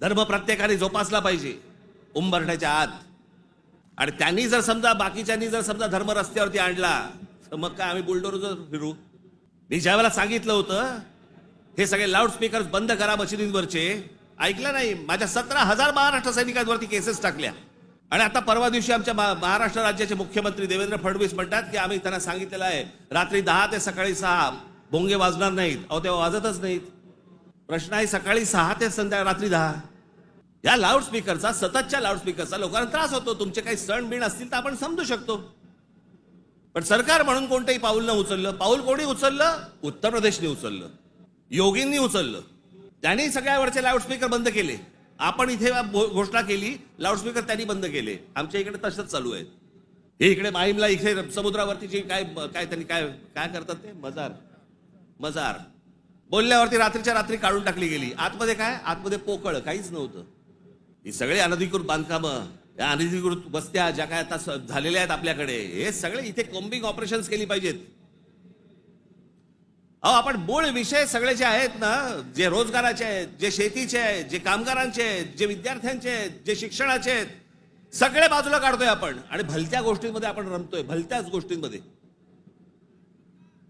धर्म प्रत्येकाने जोपासला पाहिजे उंबरठ्याच्या आत. आणि त्यांनी जर समजा बाकीच्यांनी जर समजा धर्म रस्त्यावरती आणला तर मग काय आम्ही बुलडोजर फिरू. मी ज्यावेळेला सांगितलं होतं हे सगळे लाऊडस्पीकर बंद करा मशिदींवरचे, ऐकलं नाही. माझ्या 17,000 महाराष्ट्र सैनिकांवरती केसेस टाकल्या. आणि आता परवा दिवशी आमच्या महाराष्ट्र राज्याचे मुख्यमंत्री देवेंद्र फडणवीस म्हणतात की आम्ही त्यांना सांगितलेलं आहे रात्री 10 ते सकाळी 6 भोंगे वाजणार नाहीत. अहो तेव्हा वाजतच नाहीत. प्रश्न आहे सकाळी 6 ते रात्री 10 या लाऊडस्पीकरचा, सततच्या लाऊडस्पीकरचा लोकांना त्रास होतो. तुमचे काही सण बिण असतील तर आपण समजू शकतो. पण सरकार म्हणून कोणतंही पाऊल न उचललं. पाऊल कोणी उचललं? उत्तर प्रदेशने उचललं, योगींनी उचललं. त्यांनी सगळ्यावरचे लाऊडस्पीकर बंद केले. आपण इथे घोषणा केली, लाऊडस्पीकर त्यांनी बंद केले. आमच्या इकडे तसंच चालू आहे. हे इकडे माहीमला इथे समुद्रावरती काय काय त्यांनी काय काय करतात ते मजार बोलल्यावरती रात्रीच्या रात्री काढून टाकली गेली. आतमध्ये काय? आतमध्ये पोकळ काहीच नव्हतं. ही सगळे अनधिकृत बांधकामं, या अनधिकृत वस्त्या ज्या काय आता झालेल्या आहेत आपल्याकडे, हे सगळे इथे कोम्बिंग ऑपरेशन्स केली पाहिजेत. अहो आपण मूळ विषय सगळे जे आहेत ना, जे रोजगाराचे आहेत, जे शेतीचे आहेत, जे कामगारांचे आहेत, जे विद्यार्थ्यांचे आहेत, जे शिक्षणाचे आहेत, सगळे बाजूला काढतोय आपण आणि भलत्या गोष्टींमध्ये आपण रमतोय, भलत्याच गोष्टींमध्ये.